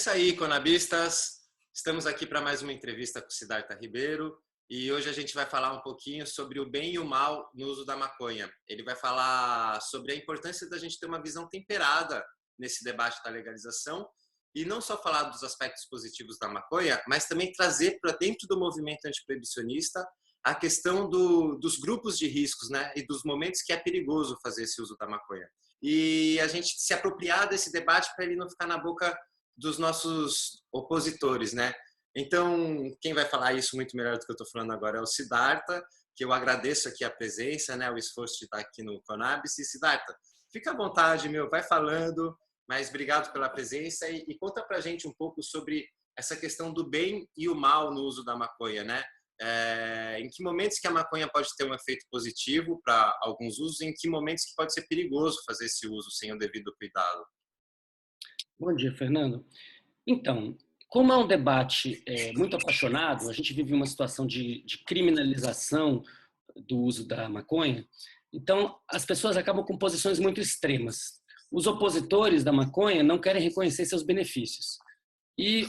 isso aí, conabistas. Estamos aqui para mais uma entrevista com o Siddhartha Ribeiro e hoje a gente vai falar um pouquinho sobre o bem e o mal no uso da maconha. Ele vai falar sobre a importância da gente ter uma visão temperada nesse debate da legalização e não só falar dos aspectos positivos da maconha, mas também trazer para dentro do movimento antiproibicionista a questão dos grupos de riscos, né, e dos momentos que é perigoso fazer esse uso da maconha. E a gente se apropriar desse debate para ele não ficar na boca dos nossos opositores, né? Então, quem vai falar isso muito melhor do que eu estou falando agora é o Siddhartha, que eu agradeço aqui a presença, né, o esforço de estar aqui no Conabis. E Siddhartha, fica à vontade, meu, vai falando, mas obrigado pela presença e conta pra gente um pouco sobre essa questão do bem e o mal no uso da maconha, né? Em que momentos que a maconha pode ter um efeito positivo para alguns usos e em que momentos que pode ser perigoso fazer esse uso sem o devido cuidado. Bom dia, Fernando. Então, como é um debate muito apaixonado, a gente vive uma situação de criminalização do uso da maconha, então as pessoas acabam com posições muito extremas. Os opositores da maconha não querem reconhecer seus benefícios. E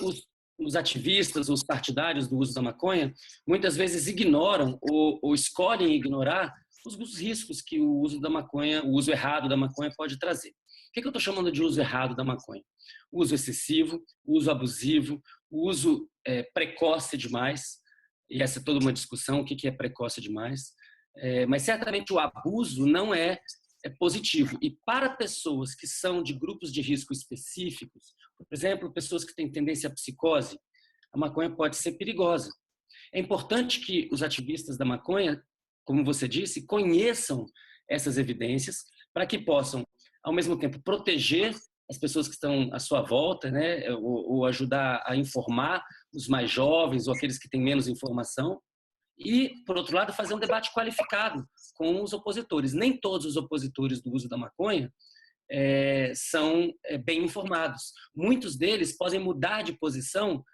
os ativistas, os partidários do uso da maconha, muitas vezes ignoram ou escolhem ignorar os riscos que o uso da maconha, o uso errado da maconha pode trazer. O que eu estou chamando de uso errado da maconha? O uso excessivo, o uso abusivo, o uso precoce demais, e essa é toda uma discussão, o que é precoce demais, mas certamente o abuso não é positivo. E para pessoas que são de grupos de risco específicos, por exemplo, pessoas que têm tendência à psicose, a maconha pode ser perigosa. É importante que os ativistas da maconha, como você disse, conheçam essas evidências para que possam, ao mesmo tempo, proteger as pessoas que estão à sua volta, né, ou ajudar a informar os mais jovens ou aqueles que têm menos informação, e, por outro lado, fazer um debate qualificado com os opositores. Nem todos os opositores do uso da maconha são bem informados. Muitos deles podem mudar de posição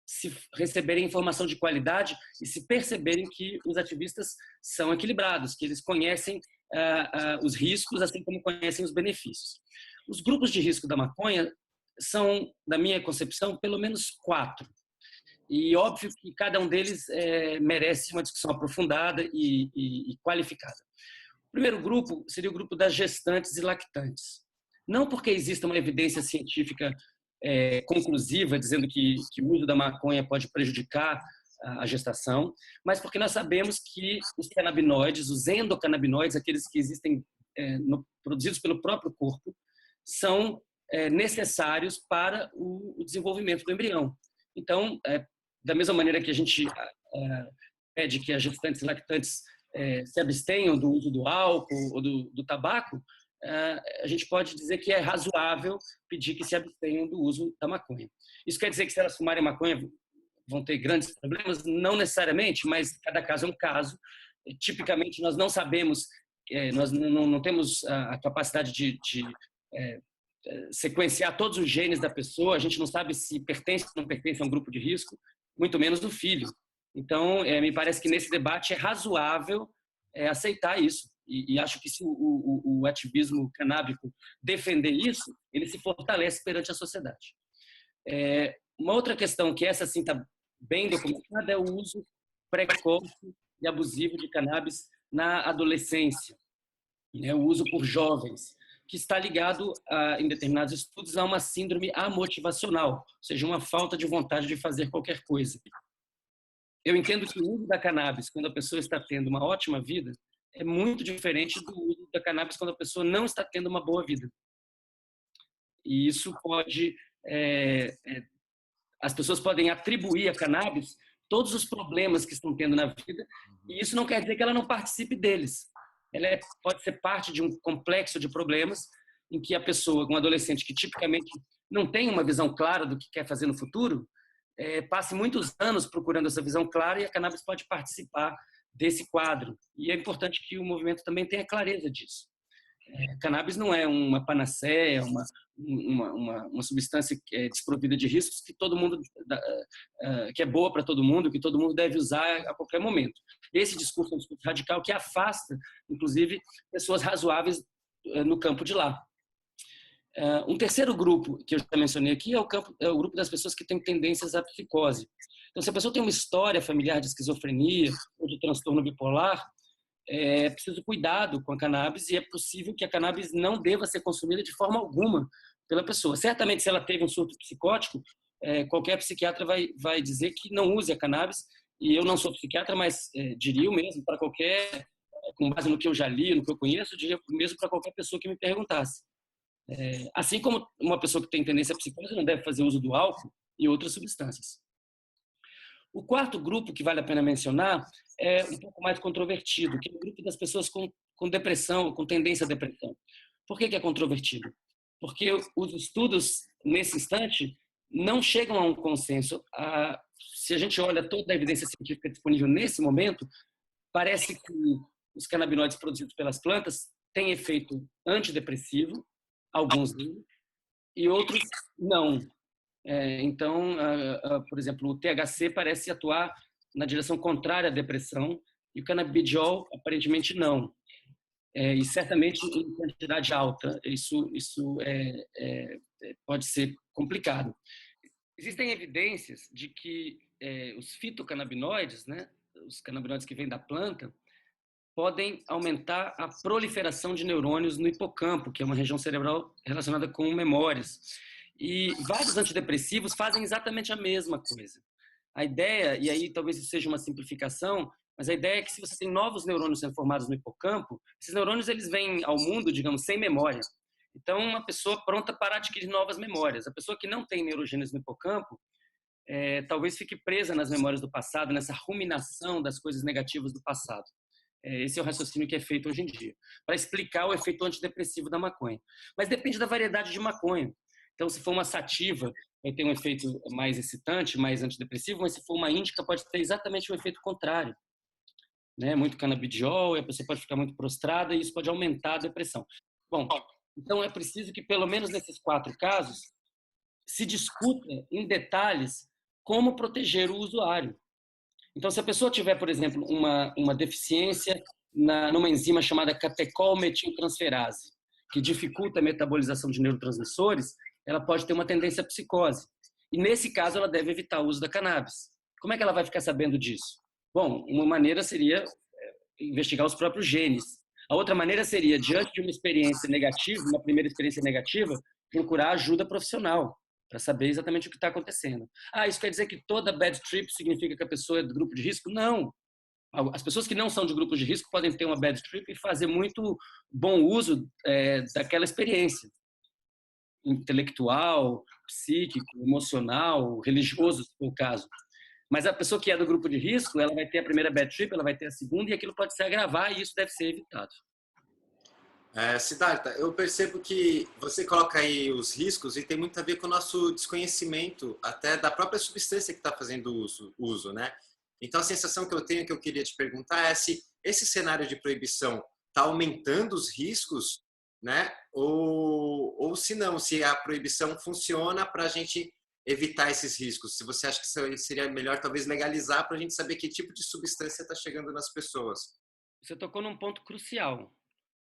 se receberem informação de qualidade e se perceberem que os ativistas são equilibrados, que eles conhecem os riscos, assim como conhecem os benefícios. Os grupos de risco da maconha são, na minha concepção, pelo menos 4. E óbvio que cada um deles merece uma discussão aprofundada e qualificada. O primeiro grupo seria o grupo das gestantes e lactantes. Não porque exista uma evidência científica conclusiva dizendo que o uso da maconha pode prejudicar a gestação, mas porque nós sabemos que os canabinoides, os endocannabinoides, aqueles que existem produzidos pelo próprio corpo, são necessários para o desenvolvimento do embrião. Então, da mesma maneira que a gente pede que as gestantes e lactantes se abstenham do uso do álcool ou do tabaco, a gente pode dizer que é razoável pedir que se abstenham do uso da maconha. Isso quer dizer que se elas fumarem maconha vão ter grandes problemas? Não necessariamente, mas cada caso é um caso. Tipicamente, nós não sabemos, nós não temos a capacidade de sequenciar todos os genes da pessoa, a gente não sabe se pertence ou não pertence a um grupo de risco, muito menos do filho. Então, me parece que nesse debate é razoável aceitar isso. E acho que se o ativismo canábico defender isso, ele se fortalece perante a sociedade. Uma outra questão, que essa sim está bem documentada, é o uso precoce e abusivo de cannabis na adolescência, né? O uso por jovens, que está ligado, em determinados estudos, a uma síndrome amotivacional, ou seja, uma falta de vontade de fazer qualquer coisa. Eu entendo que o uso da cannabis, quando a pessoa está tendo uma ótima vida, é muito diferente do uso da cannabis quando a pessoa não está tendo uma boa vida. E isso pode... as pessoas podem atribuir à cannabis todos os problemas que estão tendo na vida, e isso não quer dizer que ela não participe deles. Ela pode ser parte de um complexo de problemas em que a pessoa, um adolescente que tipicamente não tem uma visão clara do que quer fazer no futuro, passe muitos anos procurando essa visão clara, e a cannabis pode participar desse quadro. E é importante que o movimento também tenha clareza disso. Cannabis não é uma panaceia, uma substância desprovida de riscos que todo mundo que é boa para todo mundo, que todo mundo deve usar a qualquer momento. Esse discurso é um discurso radical que afasta, inclusive, pessoas razoáveis no campo de lá. Um terceiro grupo que eu já mencionei aqui é o grupo das pessoas que têm tendências à psicose. Então, se a pessoa tem uma história familiar de esquizofrenia ou de transtorno bipolar, é preciso cuidado com a cannabis e é possível que a cannabis não deva ser consumida de forma alguma pela pessoa. Certamente, se ela teve um surto psicótico, qualquer psiquiatra vai dizer que não use a cannabis, e eu não sou psiquiatra, mas diria o mesmo para qualquer, com base no que eu já li, no que eu conheço, diria o mesmo para qualquer pessoa que me perguntasse. Assim como uma pessoa que tem tendência à psicose não deve fazer uso do álcool e outras substâncias. O quarto grupo que vale a pena mencionar é um pouco mais controvertido, que é o grupo das pessoas com depressão, com tendência à depressão. Por que é controvertido? Porque os estudos, nesse instante, não chegam a um consenso. Se a gente olha toda a evidência científica disponível nesse momento, parece que os canabinoides produzidos pelas plantas têm efeito antidepressivo, alguns deles, e outros não. Então, por exemplo, o THC parece atuar na direção contrária à depressão e o canabidiol aparentemente não. E certamente em quantidade alta, isso pode ser complicado. Existem evidências de que os fitocannabinoides, né, os canabinoides que vêm da planta, podem aumentar a proliferação de neurônios no hipocampo, que é uma região cerebral relacionada com memórias. E vários antidepressivos fazem exatamente a mesma coisa. A ideia, e aí talvez isso seja uma simplificação, mas a ideia é que se você tem novos neurônios sendo formados no hipocampo, esses neurônios eles vêm ao mundo, digamos, sem memória. Então, uma pessoa pronta para adquirir novas memórias. A pessoa que não tem neurogênese no hipocampo, talvez fique presa nas memórias do passado, nessa ruminação das coisas negativas do passado. Esse é o raciocínio que é feito hoje em dia, para explicar o efeito antidepressivo da maconha. Mas depende da variedade de maconha. Então, se for uma sativa, vai ter um efeito mais excitante, mais antidepressivo, mas se for uma índica, pode ter exatamente o efeito contrário. Né? Muito canabidiol, a pessoa pode ficar muito prostrada e isso pode aumentar a depressão. Bom, então é preciso que, pelo menos nesses 4 casos, se discuta em detalhes como proteger o usuário. Então, se a pessoa tiver, por exemplo, uma deficiência numa enzima chamada catecol-metiltransferase, que dificulta a metabolização de neurotransmissores, ela pode ter uma tendência à psicose. E, nesse caso, ela deve evitar o uso da cannabis. Como é que ela vai ficar sabendo disso? Bom, uma maneira seria investigar os próprios genes. A outra maneira seria, diante de uma experiência negativa, uma primeira experiência negativa, procurar ajuda profissional para saber exatamente o que está acontecendo. Isso quer dizer que toda bad trip significa que a pessoa é do grupo de risco? Não. As pessoas que não são de grupos de risco podem ter uma bad trip e fazer muito bom uso daquela experiência intelectual, psíquico, emocional, religioso, se for o caso. Mas a pessoa que é do grupo de risco, ela vai ter a primeira bad trip, ela vai ter a segunda, e aquilo pode se agravar, e isso deve ser evitado. Siddhartha, eu percebo que você coloca aí os riscos e tem muito a ver com o nosso desconhecimento até da própria substância que está fazendo uso, né? Então, a sensação que eu tenho, que eu queria te perguntar é se esse cenário de proibição está aumentando os riscos, né? Ou se não, se a proibição funciona para a gente evitar esses riscos. Se você acha que seria melhor, talvez, legalizar para a gente saber que tipo de substância está chegando nas pessoas. Você tocou num ponto crucial.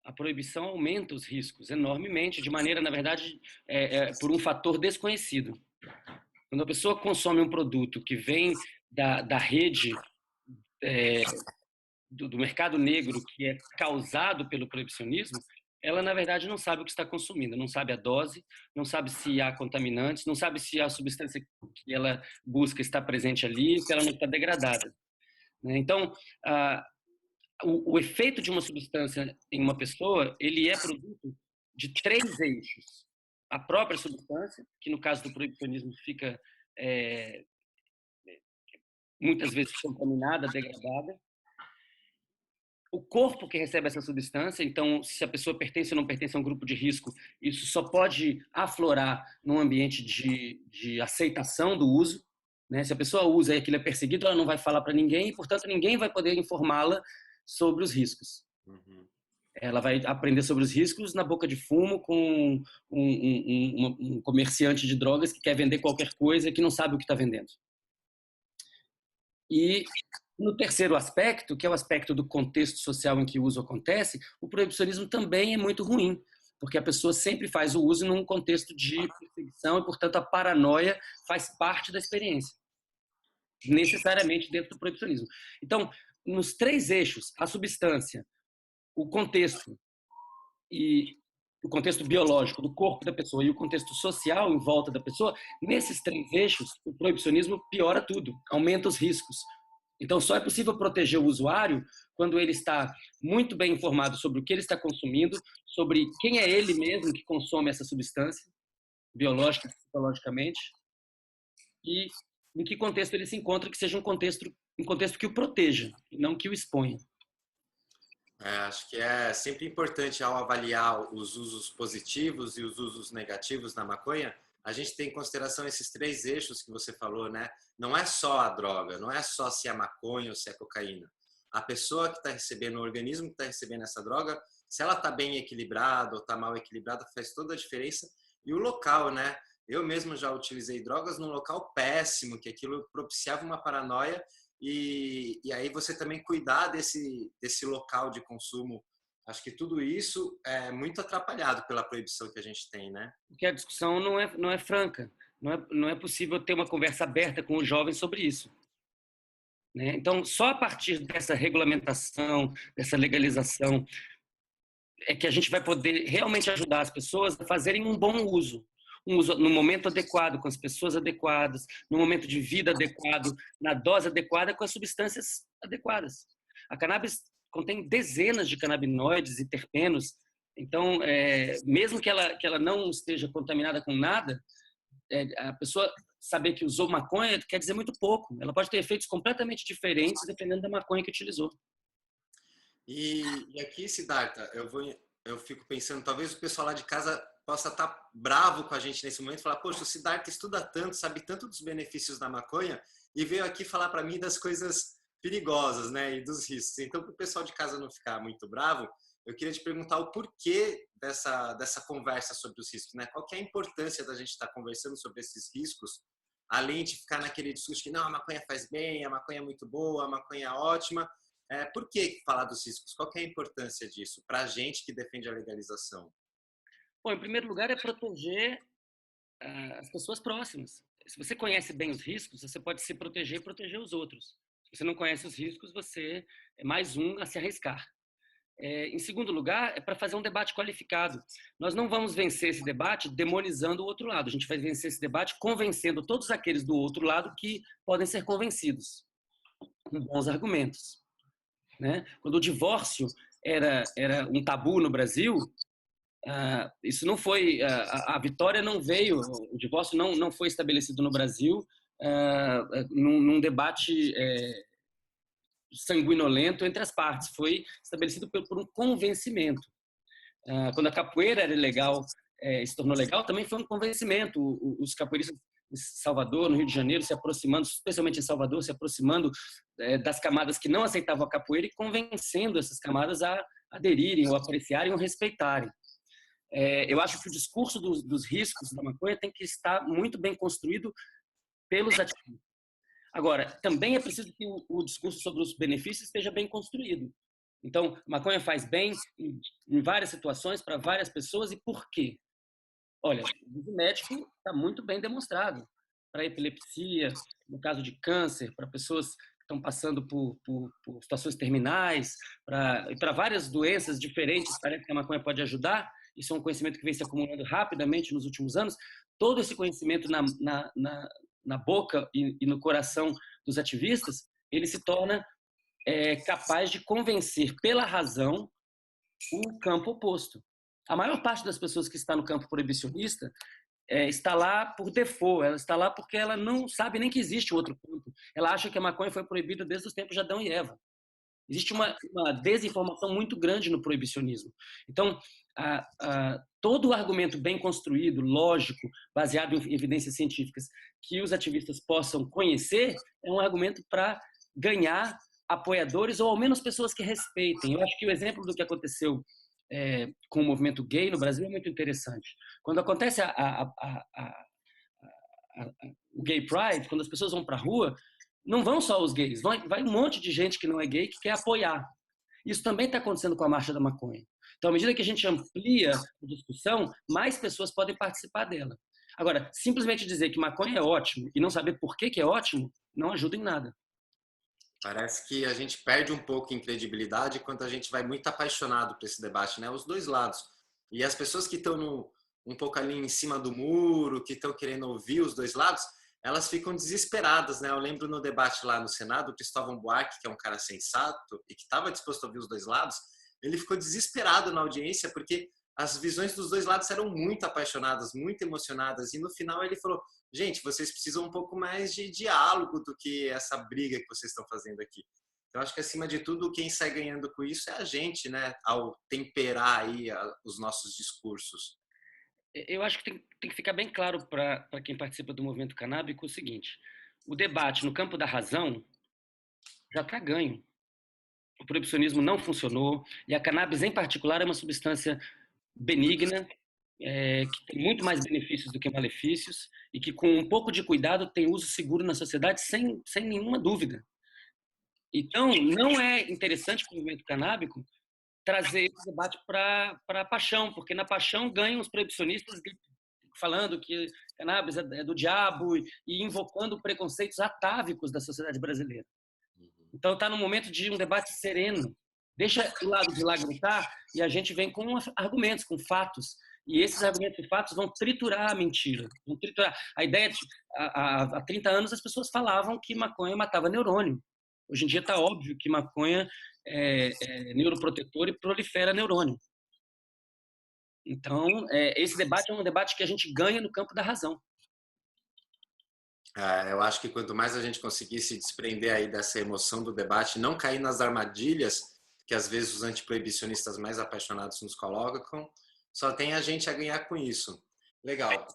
A proibição aumenta os riscos enormemente, de maneira, na verdade, por um fator desconhecido. Quando a pessoa consome um produto que vem da rede do mercado negro, que é causado pelo proibicionismo, ela, na verdade, não sabe o que está consumindo, não sabe a dose, não sabe se há contaminantes, não sabe se a substância que ela busca está presente ali, se ela não está degradada. Então, o efeito de uma substância em uma pessoa, ele é produto de 3 eixos. A própria substância, que no caso do proibicionismo fica muitas vezes contaminada, degradada. O corpo que recebe essa substância, então, se a pessoa pertence ou não pertence a um grupo de risco, isso só pode aflorar num ambiente de aceitação do uso. Né? Se a pessoa usa e aquilo é perseguido, ela não vai falar para ninguém e, portanto, ninguém vai poder informá-la sobre os riscos. Uhum. Ela vai aprender sobre os riscos na boca de fumo com um comerciante de drogas que quer vender qualquer coisa e que não sabe o que está vendendo. E no terceiro aspecto, que é o aspecto do contexto social em que o uso acontece, o proibicionismo também é muito ruim, porque a pessoa sempre faz o uso num contexto de perseguição e, portanto, a paranoia faz parte da experiência, necessariamente dentro do proibicionismo. Então, nos 3 eixos, a substância, o contexto e o contexto biológico do corpo da pessoa e o contexto social em volta da pessoa, nesses 3 eixos, o proibicionismo piora tudo, aumenta os riscos. Então, só é possível proteger o usuário quando ele está muito bem informado sobre o que ele está consumindo, sobre quem é ele mesmo que consome essa substância, biológica e psicologicamente, e em que contexto ele se encontra, que seja um contexto que o proteja, e não que o exponha. Acho que é sempre importante, ao avaliar os usos positivos e os usos negativos da maconha, a gente tem em consideração esses 3 eixos que você falou, né? Não é só a droga, não é só se é maconha ou se é cocaína. A pessoa que está recebendo, o organismo que está recebendo essa droga, se ela está bem equilibrada ou está mal equilibrada, faz toda a diferença. E o local, né? Eu mesmo já utilizei drogas num local péssimo, que aquilo propiciava uma paranoia. E aí você também cuidar desse local de consumo. Acho que tudo isso é muito atrapalhado pela proibição que a gente tem, né? Porque a discussão não é franca. Não é possível ter uma conversa aberta com os jovens sobre isso. Né? Então, só a partir dessa regulamentação, dessa legalização, é que a gente vai poder realmente ajudar as pessoas a fazerem um bom uso. Um uso no momento adequado, com as pessoas adequadas, no momento de vida adequado, na dose adequada, com as substâncias adequadas. A cannabis contém dezenas de canabinoides e terpenos, então, mesmo que ela não esteja contaminada com nada, a pessoa saber que usou maconha quer dizer muito pouco. Ela pode ter efeitos completamente diferentes dependendo da maconha que utilizou. E aqui, Siddhartha, eu fico pensando, talvez o pessoal lá de casa possa estar bravo com a gente nesse momento e falar, poxa, o Siddhartha estuda tanto, sabe tanto dos benefícios da maconha e veio aqui falar para mim das coisas perigosas, né, e dos riscos. Então, para o pessoal de casa não ficar muito bravo, eu queria te perguntar o porquê dessa conversa sobre os riscos, né? Qual que é a importância da gente estar conversando sobre esses riscos, além de ficar naquele discurso que não, a maconha faz bem, a maconha é muito boa, a maconha é ótima. Por que falar dos riscos? Qual que é a importância disso para a gente que defende a legalização? Bom, em primeiro lugar, é proteger as pessoas próximas. Se você conhece bem os riscos, você pode se proteger e proteger os outros. Se você não conhece os riscos, você é mais um a se arriscar. Em segundo lugar, é para fazer um debate qualificado. Nós não vamos vencer esse debate demonizando o outro lado. A gente vai vencer esse debate convencendo todos aqueles do outro lado que podem ser convencidos, com bons argumentos. Né? Quando o divórcio era um tabu no Brasil, isso não foi, a vitória não veio, o divórcio não foi estabelecido no Brasil num debate sanguinolento entre as partes, foi estabelecido por um convencimento. Quando a capoeira era ilegal, se tornou legal, também foi um convencimento. Os capoeiristas em Salvador, no Rio de Janeiro, se aproximando, especialmente em Salvador, se aproximando das camadas que não aceitavam a capoeira e convencendo essas camadas a aderirem, ou apreciarem, ou respeitarem. Eu acho que o discurso dos riscos da maconha tem que estar muito bem construído pelos ativistas. Agora, também é preciso que o discurso sobre os benefícios esteja bem construído. Então, maconha faz bem em várias situações, para várias pessoas, e por quê? Olha, o uso médico está muito bem demonstrado. Para epilepsia, no caso de câncer, para pessoas que estão passando por situações terminais, para várias doenças diferentes, parece que a maconha pode ajudar. Isso é um conhecimento que vem se acumulando rapidamente nos últimos anos. Todo esse conhecimento na boca e no coração dos ativistas, ele se torna capaz de convencer pela razão o campo oposto. A maior parte das pessoas que está no campo proibicionista está lá por default, ela está lá porque ela não sabe nem que existe outro campo. Ela acha que a maconha foi proibida desde os tempos de Adão e Eva. Existe uma desinformação muito grande no proibicionismo. Então, todo o argumento bem construído, lógico, baseado em evidências científicas, que os ativistas possam conhecer, é um argumento para ganhar apoiadores ou ao menos pessoas que respeitem. Eu acho que o exemplo do que aconteceu com o movimento gay no Brasil é muito interessante. Quando acontece o Gay Pride, quando as pessoas vão para a rua, não vão só os gays, vai um monte de gente que não é gay que quer apoiar. Isso também está acontecendo com a Marcha da Maconha. Então, à medida que a gente amplia a discussão, mais pessoas podem participar dela. Agora, simplesmente dizer que maconha é ótimo e não saber por que é ótimo, não ajuda em nada. Parece que a gente perde um pouco em credibilidade quando a gente vai muito apaixonado por esse debate, né? Os dois lados. E as pessoas que estão um pouco ali em cima do muro, que estão querendo ouvir os dois lados, elas ficam desesperadas, né? Eu lembro no debate lá no Senado, o Cristóvão Buarque, que é um cara sensato e que estava disposto a ouvir os dois lados, ele ficou desesperado na audiência porque as visões dos dois lados eram muito apaixonadas, muito emocionadas. E no final ele falou: gente, vocês precisam um pouco mais de diálogo do que essa briga que vocês estão fazendo aqui. Então, acho que, acima de tudo, quem sai ganhando com isso é a gente, né? Ao temperar aí os nossos discursos. Eu acho que tem que ficar bem claro para quem participa do movimento canábico o seguinte: o debate no campo da razão já está ganho. O proibicionismo não funcionou e a cannabis, em particular, é uma substância benigna, que tem muito mais benefícios do que malefícios e que, com um pouco de cuidado, tem uso seguro na sociedade sem nenhuma dúvida. Então, não é interessante para o movimento canábico trazer esse debate para a paixão, porque na paixão ganham os proibicionistas falando que cannabis é do diabo e invocando preconceitos atávicos da sociedade brasileira. Então está no momento de um debate sereno. Deixa o lado de lá gritar e a gente vem com argumentos, com fatos. E esses argumentos e fatos vão triturar a mentira. Vão triturar. A ideia de... Há 30 anos as pessoas falavam que maconha matava neurônio. Hoje em dia está óbvio que maconha é neuroprotetor e prolifera neurônio. Então, esse debate é um debate que a gente ganha no campo da razão. Eu acho que quanto mais a gente conseguir se desprender aí dessa emoção do debate, não cair nas armadilhas que às vezes os antiproibicionistas mais apaixonados nos colocam, só tem a gente a ganhar com isso. Legal.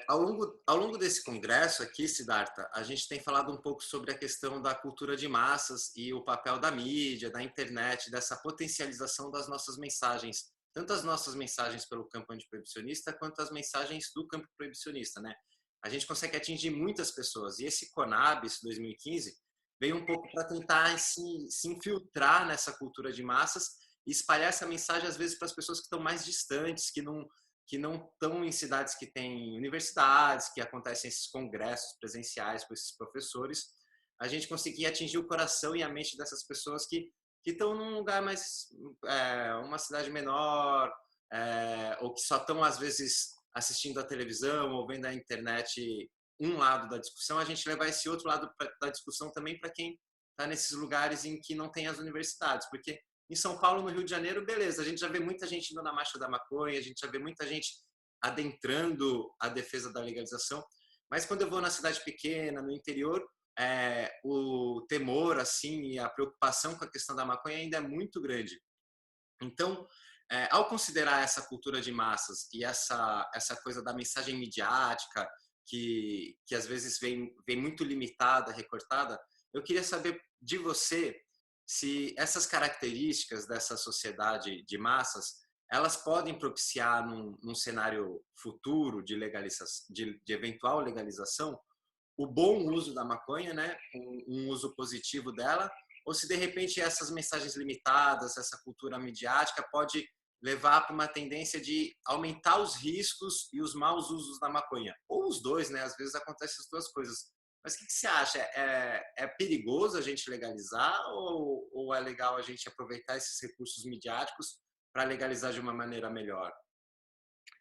Ao longo desse congresso aqui, Siddhartha, a gente tem falado um pouco sobre a questão da cultura de massas e o papel da mídia, da internet, dessa potencialização das nossas mensagens, tanto as nossas mensagens pelo campo antiproibicionista quanto as mensagens do campo proibicionista, né? A gente consegue atingir muitas pessoas. E esse Conabis 2015 veio um pouco para tentar se infiltrar nessa cultura de massas e espalhar essa mensagem, às vezes, para as pessoas que estão mais distantes, que não estão em cidades que têm universidades, que acontecem esses congressos presenciais com esses professores. A gente conseguir atingir o coração e a mente dessas pessoas que estão num lugar mais... uma cidade menor, ou que só estão, às vezes, assistindo a televisão ou vendo a internet um lado da discussão, a gente levar esse outro lado da discussão também para quem está nesses lugares em que não tem as universidades, porque em São Paulo, no Rio de Janeiro, beleza, a gente já vê muita gente indo na marcha da maconha, a gente já vê muita gente adentrando a defesa da legalização, mas quando eu vou na cidade pequena, no interior, o temor assim e a preocupação com a questão da maconha ainda é muito grande. Então, ao considerar essa cultura de massas e essa coisa da mensagem midiática, que às vezes vem muito limitada, recortada, eu queria saber de você se essas características dessa sociedade de massas, elas podem propiciar num cenário futuro de eventual legalização, o bom uso da maconha, né? Um uso positivo dela, ou se de repente essas mensagens limitadas, essa cultura midiática pode levar para uma tendência de aumentar os riscos e os maus usos da maconha. Ou os dois, né? Às vezes acontecem as duas coisas. Mas o que você acha? É perigoso a gente legalizar ou é legal a gente aproveitar esses recursos midiáticos para legalizar de uma maneira melhor?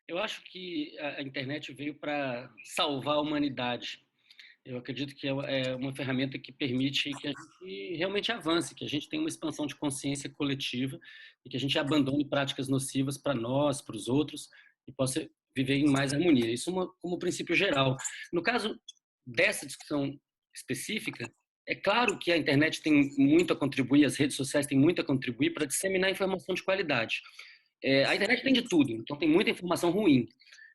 Eu acho que a internet veio para salvar a humanidade. Eu acredito que é uma ferramenta que permite que a gente realmente avance, que a gente tenha uma expansão de consciência coletiva e que a gente abandone práticas nocivas para nós, para os outros, e possa viver em mais harmonia. Isso como princípio geral. No caso dessa discussão específica, é claro que a internet tem muito a contribuir, as redes sociais têm muito a contribuir para disseminar informação de qualidade. A internet tem de tudo, então tem muita informação ruim,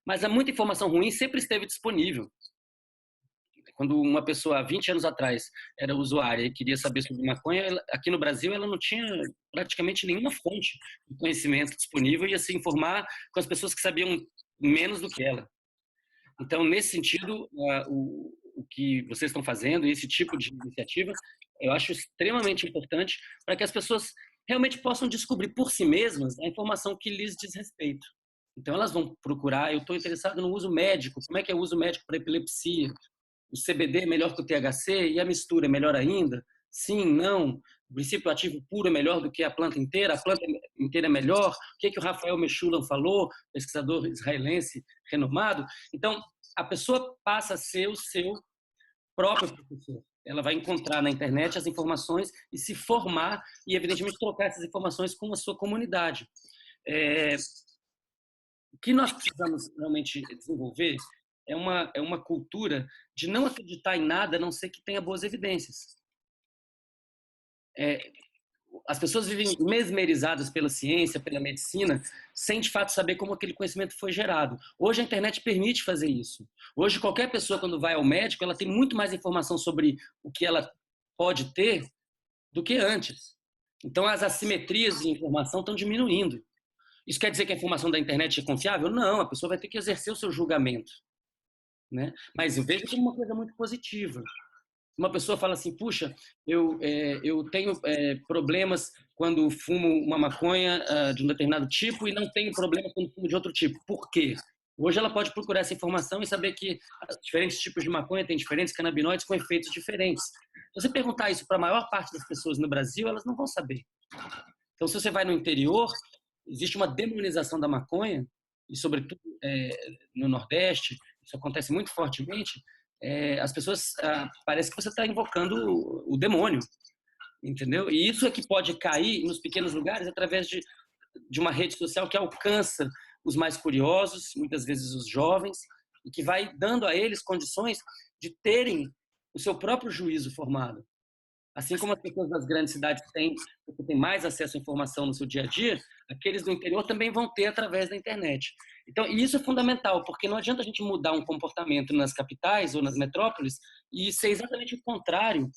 mas muita informação ruim sempre esteve disponível. Quando uma pessoa, há 20 anos atrás, era usuária e queria saber sobre maconha, aqui no Brasil ela não tinha praticamente nenhuma fonte de conhecimento disponível e ia se informar com as pessoas que sabiam menos do que ela. Então, nesse sentido, o que vocês estão fazendo, esse tipo de iniciativa, eu acho extremamente importante para que as pessoas realmente possam descobrir por si mesmas a informação que lhes diz respeito. Então, elas vão procurar, eu estou interessado no uso médico, como é que é o uso médico para epilepsia? O CBD é melhor que o THC e a mistura é melhor ainda? Sim, não. O princípio ativo puro é melhor do que a planta inteira é melhor? O que o Rafael Mechoulam falou, pesquisador israelense renomado? Então, a pessoa passa a ser o seu próprio professor. Ela vai encontrar na internet as informações e se formar e, evidentemente, trocar essas informações com a sua comunidade. O que nós precisamos realmente desenvolver é uma cultura de não acreditar em nada a não ser que tenha boas evidências. As pessoas vivem mesmerizadas pela ciência, pela medicina, sem de fato saber como aquele conhecimento foi gerado. Hoje a internet permite fazer isso. Hoje qualquer pessoa, quando vai ao médico, ela tem muito mais informação sobre o que ela pode ter do que antes. Então as assimetrias de informação estão diminuindo. Isso quer dizer que a informação da internet é confiável? Não, a pessoa vai ter que exercer o seu julgamento, né? Mas eu vejo como uma coisa muito positiva. Uma pessoa fala assim, puxa, eu tenho problemas quando fumo uma maconha de um determinado tipo e não tenho problema quando fumo de outro tipo. Por quê? Hoje ela pode procurar essa informação e saber que diferentes tipos de maconha têm diferentes canabinoides com efeitos diferentes. Se você perguntar isso para a maior parte das pessoas no Brasil, elas não vão saber. Então, se você vai no interior, existe uma demonização da maconha, e sobretudo no Nordeste, isso acontece muito fortemente. As pessoas parece que você está invocando o demônio, entendeu? E isso é que pode cair nos pequenos lugares através de uma rede social que alcança os mais curiosos, muitas vezes os jovens, e que vai dando a eles condições de terem o seu próprio juízo formado. Assim como as pessoas das grandes cidades têm mais acesso à informação no seu dia a dia, aqueles do interior também vão ter através da internet. Então, isso é fundamental, porque não adianta a gente mudar um comportamento nas capitais ou nas metrópoles e ser exatamente o contrário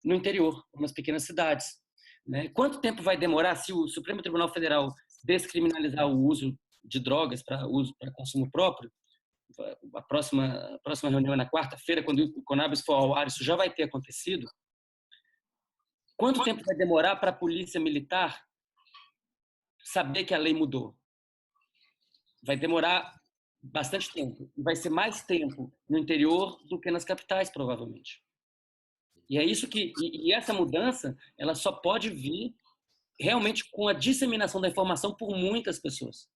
no interior, nas pequenas cidades, né? Quanto tempo vai demorar se o Supremo Tribunal Federal descriminalizar o uso de drogas para consumo próprio? A próxima reunião é na quarta-feira, quando o Cannabis for ao ar, isso já vai ter acontecido. Quanto tempo vai demorar para a polícia militar saber que a lei mudou? Vai demorar bastante tempo. Vai ser mais tempo no interior do que nas capitais, provavelmente. E é isso e essa mudança, ela só pode vir realmente com a disseminação da informação por muitas pessoas.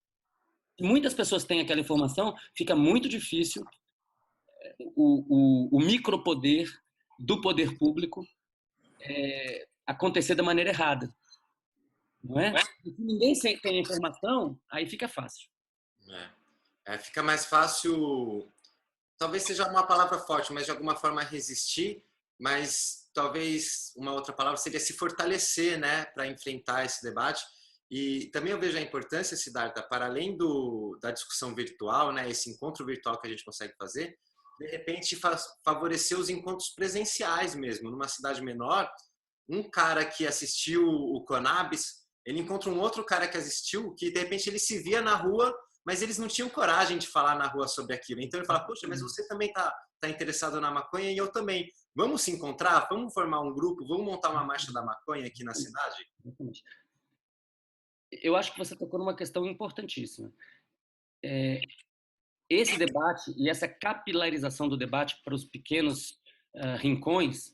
Se muitas pessoas têm aquela informação, fica muito difícil o micropoder do poder público acontecer da maneira errada, não é? Se ninguém tem informação, aí fica fácil. Fica mais fácil, talvez seja uma palavra forte, mas de alguma forma resistir, mas talvez uma outra palavra seria se fortalecer, né, para enfrentar esse debate. E também eu vejo a importância, Siddhartha, para além da discussão virtual, né, esse encontro virtual que a gente consegue fazer, de repente favorecer os encontros presenciais mesmo, numa cidade menor. Um cara que assistiu o Cannabis, ele encontra um outro cara que assistiu, que de repente ele se via na rua, mas eles não tinham coragem de falar na rua sobre aquilo. Então ele fala, poxa, mas você também tá interessado na maconha e eu também. Vamos se encontrar? Vamos formar um grupo? Vamos montar uma marcha da maconha aqui na cidade? Eu acho que você tocou numa questão importantíssima. Esse debate e essa capilarização do debate para os pequenos rincões,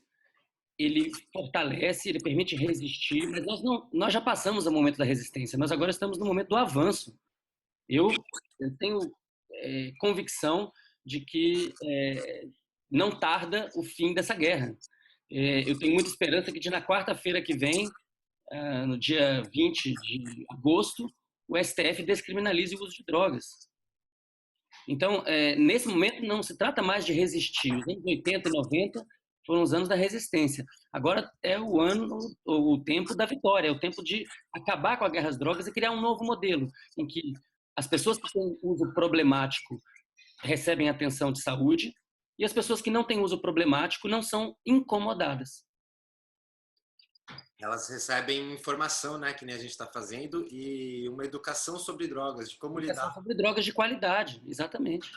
ele fortalece, ele permite resistir, mas nós já passamos o momento da resistência, nós agora estamos no momento do avanço. Eu tenho convicção de que não tarda o fim dessa guerra. Eu tenho muita esperança que na quarta-feira que vem, no dia 20 de agosto, o STF descriminalize o uso de drogas. Então, nesse momento, não se trata mais de resistir. Os anos 80 e 90 foram os anos da resistência. Agora é o tempo da vitória, é o tempo de acabar com a guerra às drogas e criar um novo modelo, em que as pessoas que têm uso problemático recebem atenção de saúde e as pessoas que não têm uso problemático não são incomodadas. Elas recebem informação, né, que nem a gente está fazendo, e uma educação sobre drogas, de como lidar. Sobre drogas de qualidade, exatamente.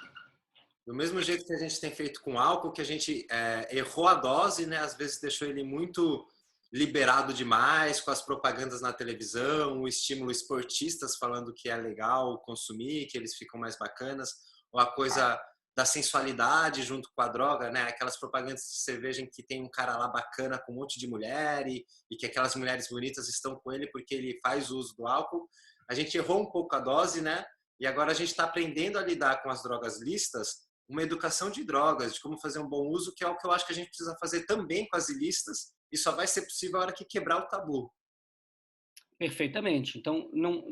Do mesmo jeito que a gente tem feito com álcool, que a gente errou a dose, né, às vezes deixou ele muito liberado demais, com as propagandas na televisão, o estímulo esportistas falando que é legal consumir, que eles ficam mais bacanas, ou a coisa da sensualidade junto com a droga, né? Aquelas propagandas de cerveja em que tem um cara lá bacana com um monte de mulher e que aquelas mulheres bonitas estão com ele porque ele faz uso do álcool. A gente errou um pouco a dose, né? E agora a gente está aprendendo a lidar com as drogas listas, uma educação de drogas, de como fazer um bom uso, que é o que eu acho que a gente precisa fazer também com as ilícitas, e só vai ser possível a hora que quebrar o tabu. Perfeitamente. Então, não,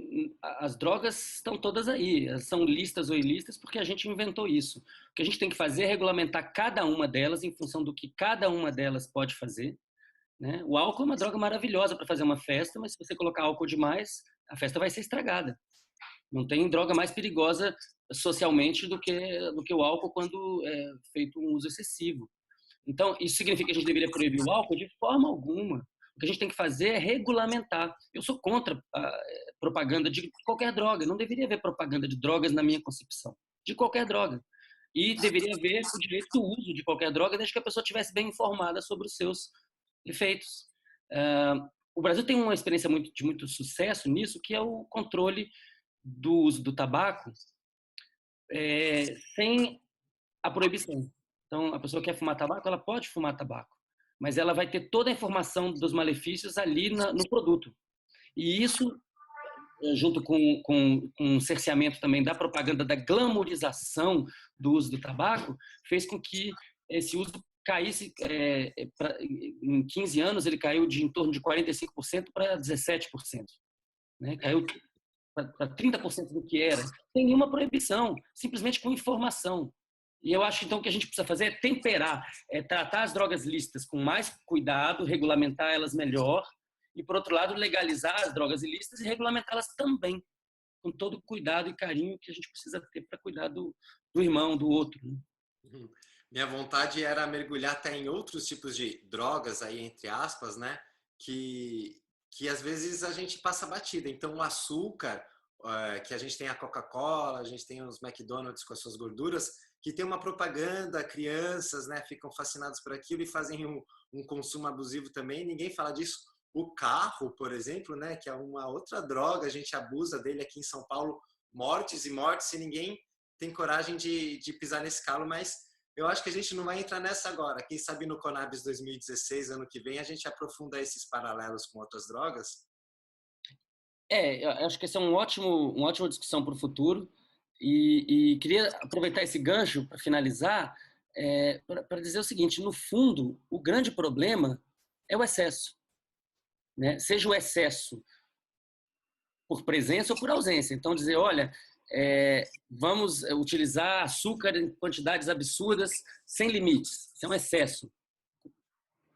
as drogas estão todas aí, elas são listas ou ilícitas porque a gente inventou isso. O que a gente tem que fazer é regulamentar cada uma delas em função do que cada uma delas pode fazer, né? O álcool é uma droga maravilhosa para fazer uma festa, mas se você colocar álcool demais, a festa vai ser estragada. Não tem droga mais perigosa socialmente do que o álcool quando é feito um uso excessivo. Então, isso significa que a gente deveria proibir o álcool? De forma alguma. O que a gente tem que fazer é regulamentar. Eu sou contra a propaganda de qualquer droga. Não deveria haver propaganda de drogas na minha concepção. De qualquer droga. E deveria haver o direito do uso de qualquer droga, desde que a pessoa estivesse bem informada sobre os seus efeitos. O Brasil tem uma experiência de muito sucesso nisso, que é o controle do uso do tabaco sem a proibição. Então, a pessoa quer fumar tabaco, ela pode fumar tabaco, mas ela vai ter toda a informação dos malefícios ali no produto. E isso, junto com um cerceamento também da propaganda, da glamorização do uso do tabaco, fez com que esse uso caísse, em 15 anos, ele caiu de em torno de 45% para 17%. Né? Caiu para 30% do que era, sem nenhuma proibição, simplesmente com informação. E eu acho, então, que a gente precisa fazer é temperar, tratar as drogas lícitas com mais cuidado, regulamentar elas melhor, e, por outro lado, legalizar as drogas ilícitas e regulamentá-las também, com todo o cuidado e carinho que a gente precisa ter para cuidar do irmão, do outro. Né? Minha vontade era mergulhar até em outros tipos de drogas, aí, entre aspas, né? Que às vezes a gente passa batida. Então, o açúcar, que a gente tem a Coca-Cola, a gente tem os McDonald's com as suas gorduras, que tem uma propaganda, crianças, né, ficam fascinadas por aquilo e fazem um consumo abusivo também. Ninguém fala disso. O carro, por exemplo, né, que é uma outra droga, a gente abusa dele aqui em São Paulo, mortes e mortes, e ninguém tem coragem de pisar nesse calo, mas eu acho que a gente não vai entrar nessa agora. Quem sabe no Conabis 2016, ano que vem, a gente aprofunda esses paralelos com outras drogas? Eu acho que essa é uma ótima discussão para o futuro. E queria aproveitar esse gancho para finalizar, para dizer o seguinte: no fundo, o grande problema é o excesso. Né? Seja o excesso por presença ou por ausência. Então, dizer, olha, vamos utilizar açúcar em quantidades absurdas, sem limites. Isso é um excesso.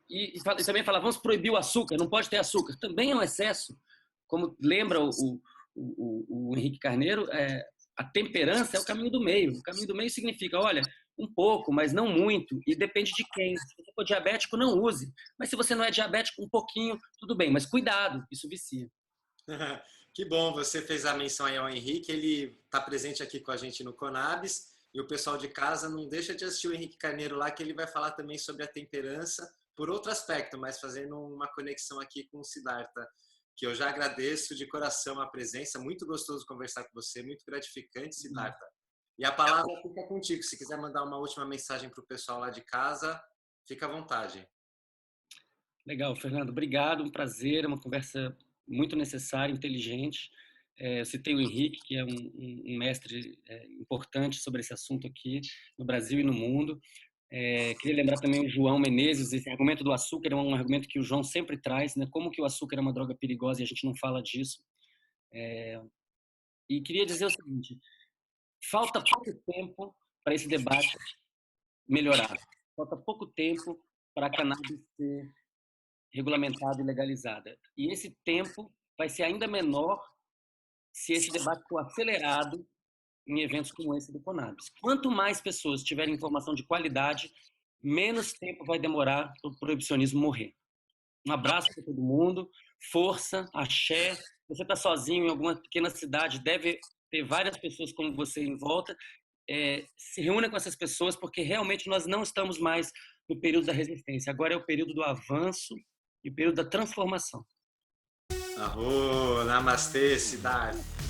E também falar, vamos proibir o açúcar, não pode ter açúcar. Também é um excesso. Como lembra o Henrique Carneiro, a temperança é o caminho do meio. O caminho do meio significa, olha, um pouco, mas não muito, e depende de quem. Se você for diabético, não use. Mas se você não é diabético, um pouquinho, tudo bem. Mas cuidado, isso vicia. Que bom, você fez a menção aí ao Henrique, ele está presente aqui com a gente no Conabis, e o pessoal de casa não deixa de assistir o Henrique Carneiro lá, que ele vai falar também sobre a temperança, por outro aspecto, mas fazendo uma conexão aqui com o Siddhartha, que eu já agradeço de coração a presença, muito gostoso conversar com você, muito gratificante, Siddhartha. E a palavra fica contigo, se quiser mandar uma última mensagem para o pessoal lá de casa, fica à vontade. Legal, Fernando, obrigado, um prazer, uma conversa muito necessária, inteligente. Eu citei o Henrique, que é um mestre importante sobre esse assunto aqui no Brasil e no mundo. Queria lembrar também o João Menezes, esse argumento do açúcar é um argumento que o João sempre traz, né? Como que o açúcar é uma droga perigosa e a gente não fala disso. E queria dizer o seguinte, falta pouco tempo para esse debate melhorar. Falta pouco tempo para a cannabis ser regulamentada e legalizada. E esse tempo vai ser ainda menor se esse debate for acelerado em eventos como esse do Conabis. Quanto mais pessoas tiverem informação de qualidade, menos tempo vai demorar para o proibicionismo morrer. Um abraço para todo mundo, força, axé. Se você está sozinho em alguma pequena cidade, deve ter várias pessoas como você em volta. Se reúna com essas pessoas, porque realmente nós não estamos mais no período da resistência. Agora é o período do avanço e o período da transformação. Arro, namastê, Siddhartha.